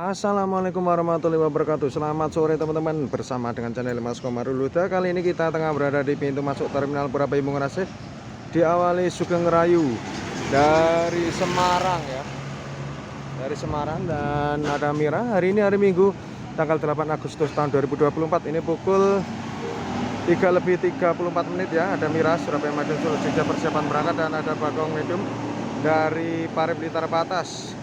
Assalamualaikum warahmatullahi wabarakatuh. Selamat sore teman-teman, bersama dengan channel Mas Komaruluda. Kali ini kita tengah berada di pintu masuk Terminal Purabaya Bungkun Asih. Diawali Sugeng Rayu dari Semarang ya. Dari Semarang dan ada Mira. Hari ini hari Minggu tanggal 8 Agustus tahun 2024. Ini pukul 3:34 ya. Ada Mira Surabaya Madiun Solo Jogja persiapan berangkat, dan ada Bagong Medium dari Parep Blitar Patas.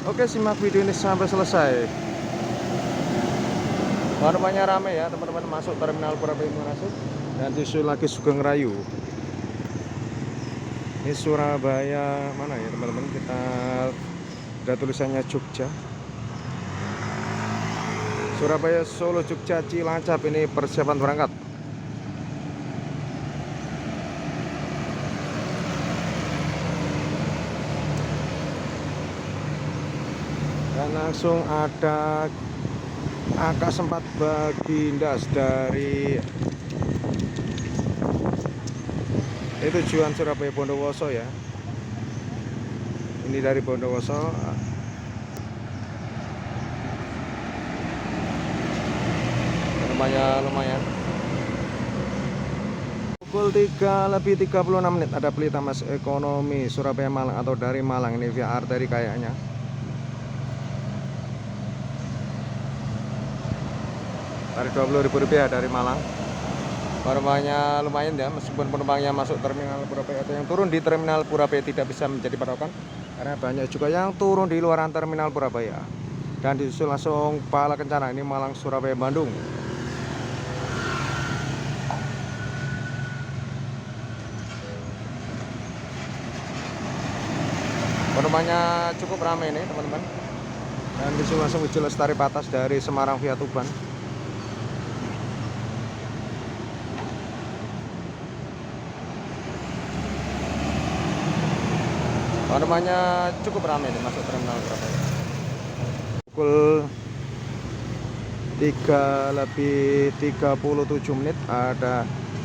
Oke, simak video ini sampai selesai. Warnanya rame ya teman-teman, masuk Terminal Purabaya Bungkun Asih dan disusul lagi Sugeng Rayu. Ini Surabaya mana ya teman-teman, kita ada tulisannya Jogja. Surabaya Solo Jogja Cilacap, ini persiapan berangkat. Dan langsung ada AK4 Bagindas dari tujuan Surabaya Bondowoso ya. Ini dari Bondowoso. Lumayan. Pukul 3:36 ada Pelita Mas Ekonomi Surabaya Malang, atau dari Malang, ini via arteri kayaknya. Tarif Rp20.000 dari Malang. Penumpangnya lumayan ya, meskipun penumpangnya masuk Terminal Purabaya atau yang turun di Terminal Purabaya tidak bisa menjadi patokan, karena banyak juga yang turun di luaran Terminal Purabaya. Dan disusul langsung Pala Kencana, ini Malang Surabaya Bandung. Penumpangnya cukup ramai ini teman-teman. Dan disusul langsung Uji Lestari Patas dari Semarang via Tuban. Penumpangnya cukup ramai nih masuk Terminal Purabaya. Pukul 3:37 ada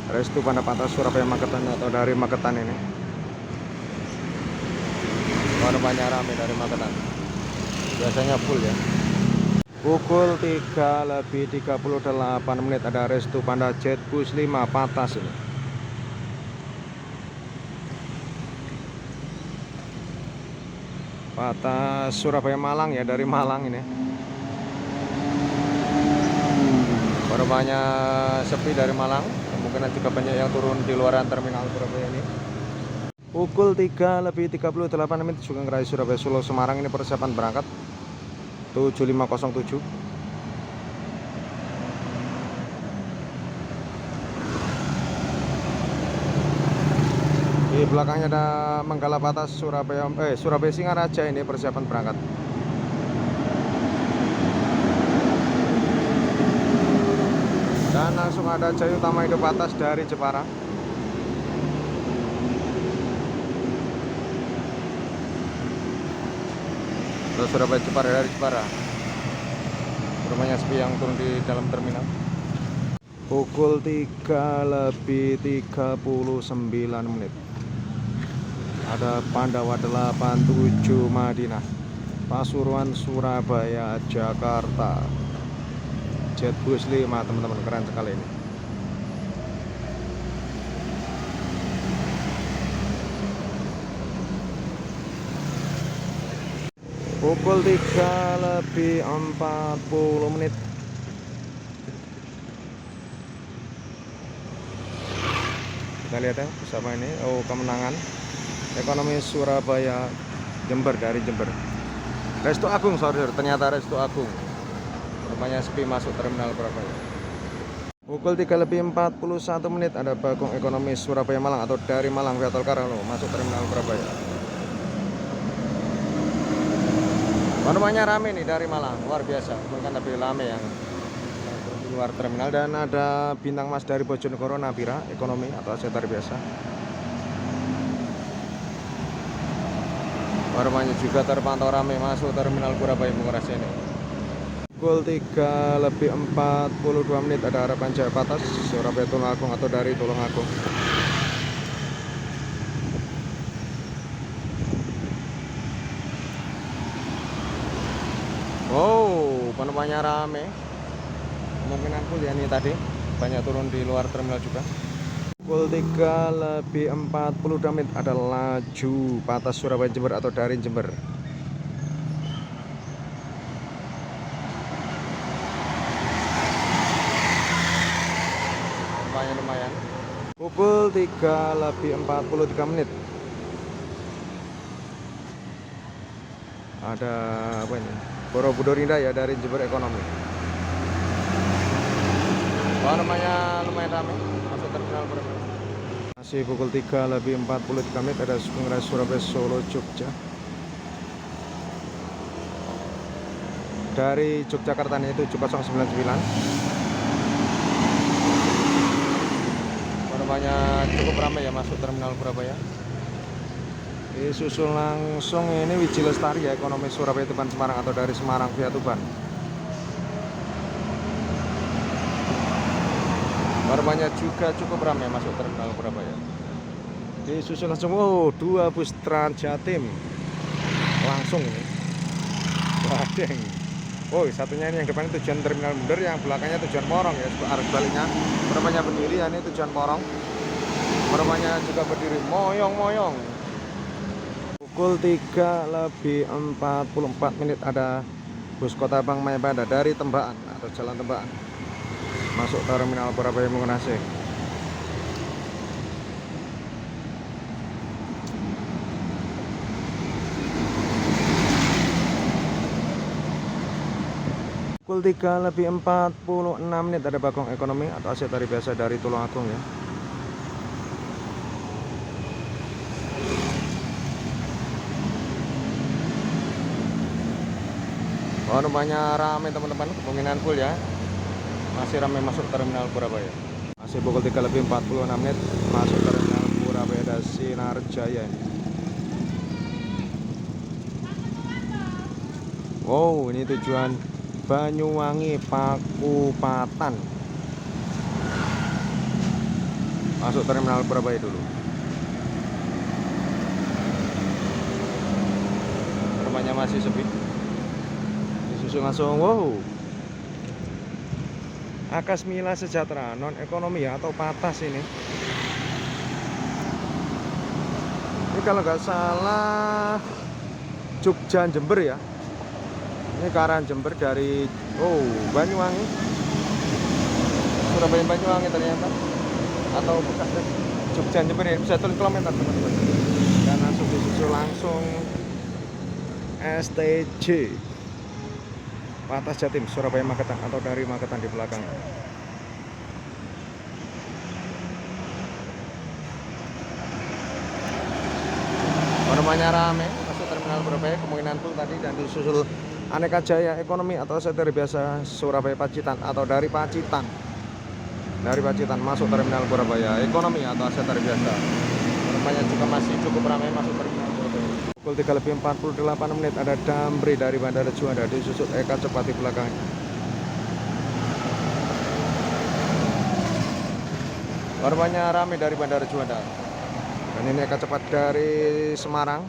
Restu Panda Patas Surabaya Magetan, atau dari Magetan ini. Penumpangnya ramai dari Magetan. Biasanya full ya. Pukul 3:38 ada Restu Panda Jetbus 5 Patas ini. Patas Surabaya Malang ya, dari Malang ini. Penumpangnya sepi dari Malang, kemungkinan juga banyak yang turun di luaran Terminal Purabaya ini. Pukul 3:38 Sugeng Rayu Surabaya Solo Semarang, ini persiapan berangkat 7507. Di belakangnya ada Menggala Patas Surabaya Singaraja, ini persiapan berangkat. Dan langsung ada Jaya Utama Indo Patas dari Jepara. Terus Surabaya Jepara dari Jepara. Rumahnya sepi yang turun di dalam terminal. Pukul 3:39 ada Pandawa 87 Madinah Pasuruan Surabaya Jakarta Jetbus 5 teman-teman, keren sekali ini. Pukul 3:40 kita lihat ya bersama ini. Oh, kemenangan Ekonomi Surabaya Jember dari Jember. Restu Agung, ternyata Restu Agung. Rupanya sepi masuk Terminal Purabaya. Pukul 3:41 ada Bagong Ekonomi Surabaya Malang, atau dari Malang via Tol Karanglo masuk Terminal Purabaya. Penumpangnya rame nih dari Malang, luar biasa. Mungkin lebih rame yang di luar terminal. Dan ada Bintang Mas dari Bojonegoro Nabira Ekonomi atau setar biasa. Penumpangnya juga terpantau ramai masuk Terminal Purabaya Bungkun Asih ini. Pukul 3:42 ada Harapan Jaya Patas Surabaya Tulungagung, atau dari Tulungagung. Oh, penumpangnya rame. Kemungkinan full ya ini tadi. Banyak turun di luar terminal juga. Pukul 3:40 menit ada laju Patah Surabaya Jember atau dari Jember. Lumayan. Pukul 3:43 menit ada apa ini? Borobudur Indah ya dari Jember Ekonomi. Lumayan ramai masuk terminal Borobudur. Masih pukul 3:43 menit ada Sugeng Raya Surabaya Solo Jogja. Dari Yogyakarta ini 7099. Penumpangnya cukup ramai ya masuk terminal Surabaya. Disusul langsung ini Wiji Lestari ya Ekonomi Surabaya Tuban Semarang atau dari Semarang via Tuban. Penumpangnya juga cukup ramai masuk terminal Surabaya. Disusul langsung dua bus Trans Jatim langsung ini. Badeng. Satunya ini yang depan tujuan terminal Bundar, yang belakangnya tujuan Porong ya. Arah baliknya penumpangnya berdiri ya, ini tujuan Porong. Penumpangnya juga berdiri moyong. Pukul 3:44 menit ada bus Kota Bang Mayabanda dari Tembaan atau Jalan Tembaan masuk terminal Surabaya Mungunasih. Pukul 3:46 menit ada Bagong Ekonomi atau Asia Tari Biasa dari Tulungagung ya. Penumpangnya ramai teman-teman, kemungkinan full ya. Masih ramai masuk terminal Surabaya. Masih pukul 3:46 menit masuk terminal Surabaya ada Sinar Jaya ini. Ini tujuan Banyuwangi Pakupatan. Masuk terminal Surabaya dulu. Rumahnya masih sepi. Disusul langsung Akasmila Sejahtera non ekonomi ya atau Patas ini. Ini kalau nggak salah Jogja Jember ya. Ini ke arah Jember dari Banyuwangi, Surabaya Banyuwangi ternyata, atau bukan Jogja Jember ya, bisa tulis kilometer teman-teman. Dan langsung disusul langsung STJ Patas Jatim Surabaya Magetan atau dari Magetan di belakang. Penumpangnya rame masuk terminal Surabaya, kemungkinan full tadi, dan disusul Aneka Jaya Ekonomi atau Asia Tari Biasa Surabaya Pacitan atau dari Pacitan. Dari Pacitan masuk terminal Surabaya Ekonomi atau Asia Tari Biasa. Penumpangnya juga masih cukup ramai masuk terminal Surabaya. Pukul 3:48 menit ada Damri dari Bandara Juanda disusul Eka Cepat di belakangnya. Penumpangnya ramai dari Bandara Juanda. Dan ini Eka Cepat dari Semarang.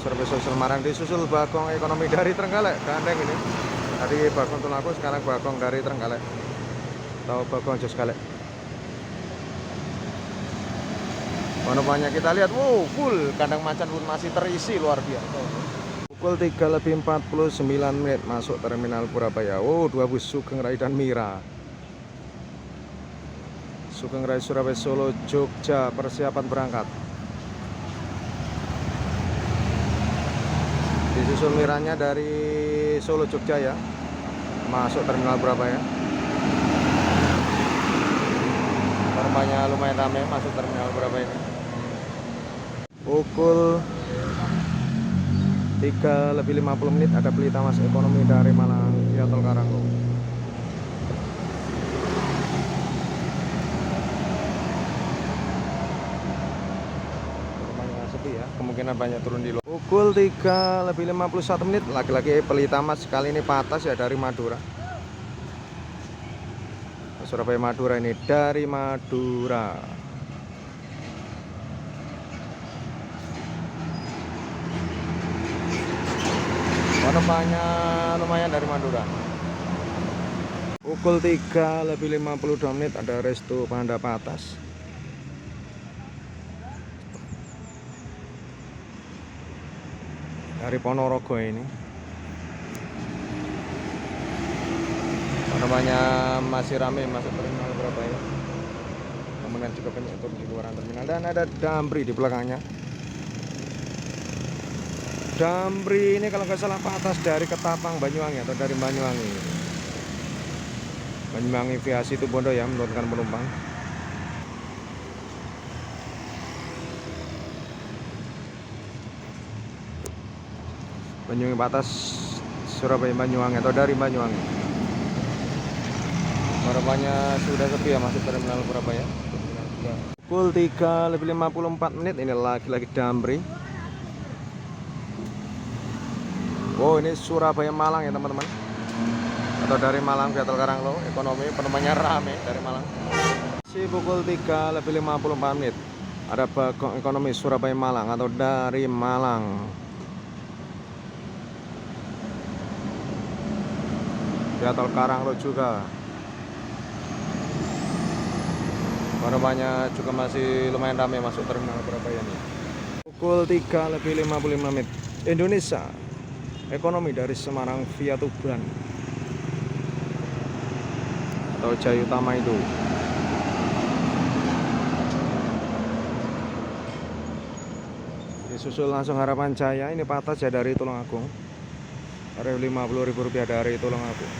Surabaya Semarang disusul Bagong Ekonomi dari Trenggalek, gandeng ini. Tadi Bagong Tulungagung, sekarang Bagong dari Trenggalek atau Bagong Jos Galek. Penumpangnya kita lihat, full, kandang macan pun masih terisi luar biasa. Pukul 3:49 menit masuk terminal Surabaya. Dua bus Sugeng Raya dan Mira. Sugeng Raya Surabaya Solo Jogja persiapan berangkat. Disusul Miranya dari Solo Jogja ya, masuk terminal Surabaya. Penumpangnya lumayan ramai masuk terminal Surabaya ini. Pukul 3:50 menit ada Pelita Mas Ekonomi dari Malang via Tol Karanglo. Penumpangnya sepi ya, kemungkinan banyak turun di luar. Pukul 3:51 menit lagi-lagi Pelita Mas, kali ini Patas ya dari Madura. Surabaya Madura ini dari Madura. Penumpangnya lumayan dari Madura. Pukul 3:52 ada Resto Pandapa Atas. Dari Ponorogo ini. Penumpangnya masih ramai masuk terminal Surabaya. Kemudian juga banyak untuk di luar terminal, dan ada Damri di belakangnya. Damri ini kalau nggak salah Pak Atas dari Ketapang Banyuwangi atau dari Banyuwangi. Banyuwangi via Situbondo ya, menurunkan penumpang. Banyuwangi Pak Atas Surabaya Banyuwangi atau dari Banyuwangi. Penumpangnya sudah sepi ya masuk terminal Surabaya. Pukul 3:54 ini lagi-lagi Damri. Oh, ini Surabaya Malang ya teman-teman, atau dari Malang via Tol Karanglo. Ekonomi penumpangnya rame dari Malang. Si pukul 3:54 ada Bagong Ekonomi Surabaya Malang atau dari Malang via Tol Karanglo juga. Penumpangnya juga masih lumayan ramai masuk terminal Surabaya ini. Pukul 3:55 Indonesia Ekonomi dari Semarang via Tuban atau Jaya Utama itu. Disusul langsung Harapan Jaya, ini Pak Atas ya dari Tulungagung. Tarif Rp50.000 dari Tulungagung.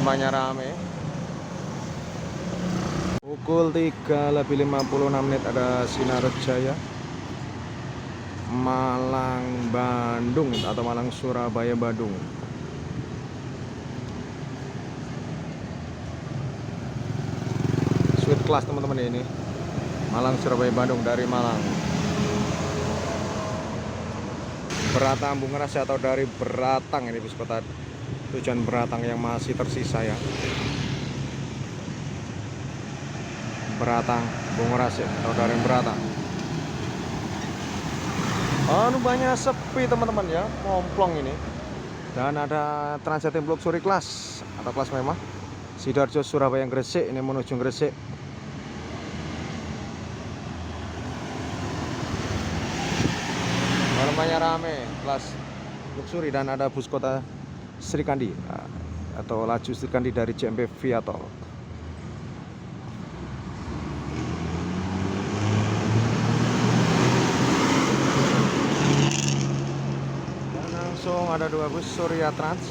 Lumayan rame. Pukul 3:56 ada Sinar Jaya Malang Bandung atau Malang Surabaya Bandung. Sweet class teman-teman ini. Malang Surabaya Bandung dari Malang. Beratang Bungeras atau dari Beratang ini bis kota tujuan Beratang yang masih tersisa ya. Beratang Bungeras ya, atau dari Beratang. Banyak sepi teman-teman ya, komplong ini. Dan ada Transjatim Luxury Class atau kelas mewah Sidoarjo Surabaya Gresik, ini menuju Gresik. Banyak rame kelas luxury, dan ada bus kota Srikandi atau laju Srikandi dari JMP via tol. Langsung ada dua bus Surya Trans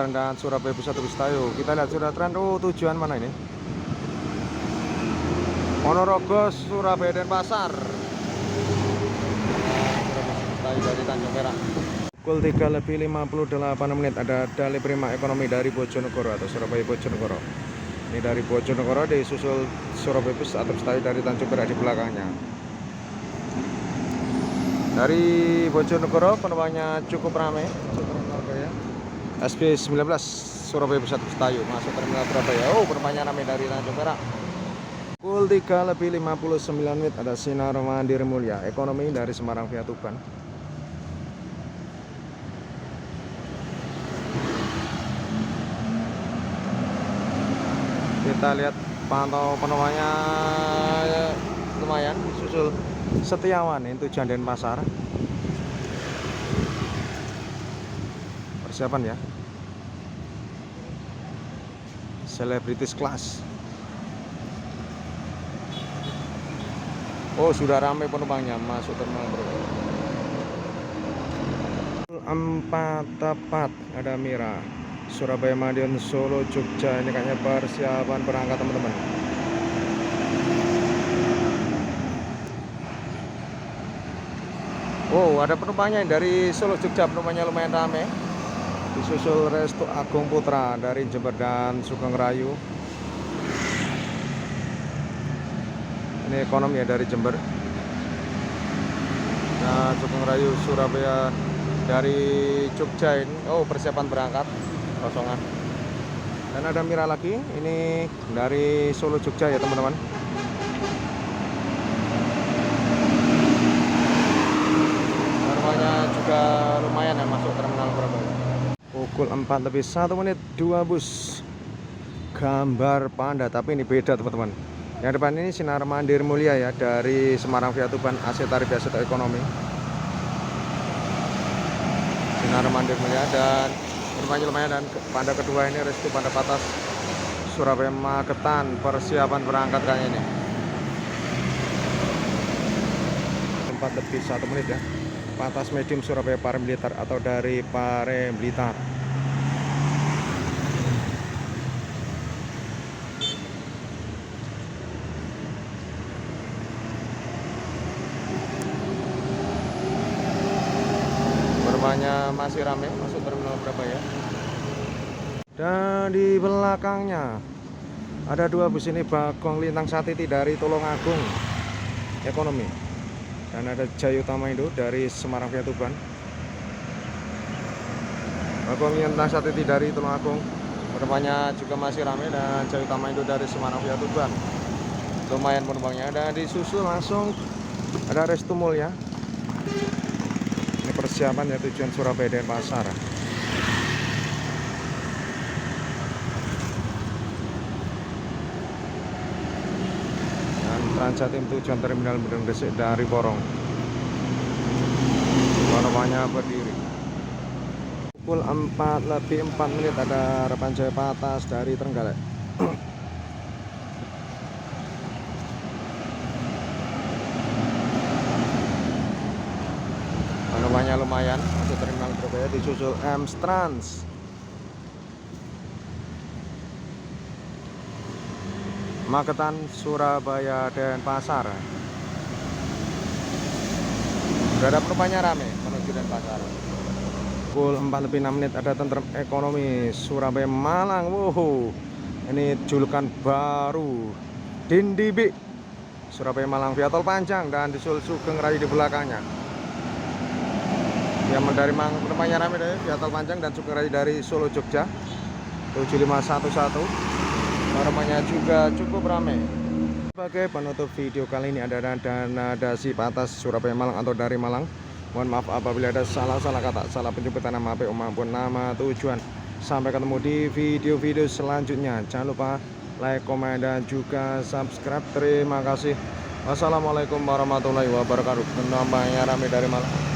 dan Surabaya Pusat Bus Tayo. Kita lihat Surya Trans. Oh, tujuan mana ini? Ponorogo, Surabaya, Denpasar. Tayo dari Tanjung Perak. Pukul 3:58 ada Dali Prima Ekonomi dari Bojonegoro atau Surabaya Bojonegoro. Ini dari Bojonegoro disusul Surabaya Bus atau Tayo dari Tanjung Perak di belakangnya. Dari Bojonegoro penumpangnya cukup ramai, SP19 Surabaya Pusat Tayo masuk terminal Surabaya. Oh, penumpangnya ramai dari Tanjung Perak. Pukul 3:59 ada Sinar Mandiri Mulia Ekonomi dari Semarang via Tuban. Kita lihat pantau penumpangnya lumayan, susul Setiawan ini tujuan Denpasar. Persiapan ya. Celebrities Class. Oh, sudah ramai penumpangnya masuk terminal Surabaya. 4 ada Mira Surabaya Madiun Solo Jogja. Ini kayaknya persiapan berangkat teman-teman. Oh, ada penumpangnya dari Solo Jogja, penumpangnya lumayan ramai. Disusul Resto Agung Putra dari Jember dan Sugeng Rayu. Ini ekonomi ya dari Jember. Nah, Sugeng Rayu Surabaya dari Jogja ini. Oh, persiapan berangkat kosongan. Dan ada Mira lagi, ini dari Solo Jogja ya teman-teman. Normalnya juga lumayan ya masuk terminal Surabaya. Pukul 4:01, 2 bus gambar panda, tapi ini beda teman-teman. Yang depan ini Sinar Mandir Mulia ya, dari Semarang via Tuban, AC tarif biasa atau ekonomi. Sinar Mandir Mulia, dan rumahnya lumayan. Dan panda kedua ini Restu Panda Patas Surabaya Magetan, persiapan berangkat kayaknya ini. 4:01 ya. Patas medium Surabaya Pare Blitar atau dari Pare Blitar. Rumahnya masih ramai masuk terminal Surabaya. Dan di belakangnya ada 2 bus ini Bagong Lintang Satiti dari Tulungagung ekonomi, dan ada Jaya Utama Indo dari Semarang via Tuban. Bagong Lintang Satiti dari Tulungagung, penumpangnya juga masih ramai, dan Jaya Utama Indo dari Semarang via Tuban. Lumayan penumpangnya. Dan disusul langsung ada Restu Mulya. Ini persiapan ya, tujuan Surabaya Denpasar. Dan Transjatim tujuan terminal Bendung Gresik dari Porong. Penumpangnya berdiri. Pukul 4:04 ada Harapan Jaya Patas dari Trenggalek. Penumpangnya lumayan masuk terminal Surabaya, disusul Amstrans. Magetan, Surabaya, Denpasar. Sudah ada penumpangnya rame menuju Denpasar. Pukul 4:06 ada Tentrem Ekonomi Surabaya Malang. Wow, ini julukan baru Dindibi Surabaya Malang via tol panjang, dan disusul Sugeng Rayu di belakangnya. Yang dari penumpangnya rame deh via tol panjang dan Sugeng Rayu dari Solo Jogja 7511. Rumahnya juga cukup ramai. Sebagai penutup video kali ini ada Dasi Patas Surabaya Malang atau dari Malang. Mohon maaf apabila ada salah kata, salah penyebutan nama APO maupun nama tujuan. Sampai ketemu di video-video selanjutnya. Jangan lupa like, komen, dan juga subscribe. Terima kasih. Wassalamualaikum warahmatullahi wabarakatuh. Penumpangnya ramai dari Malang.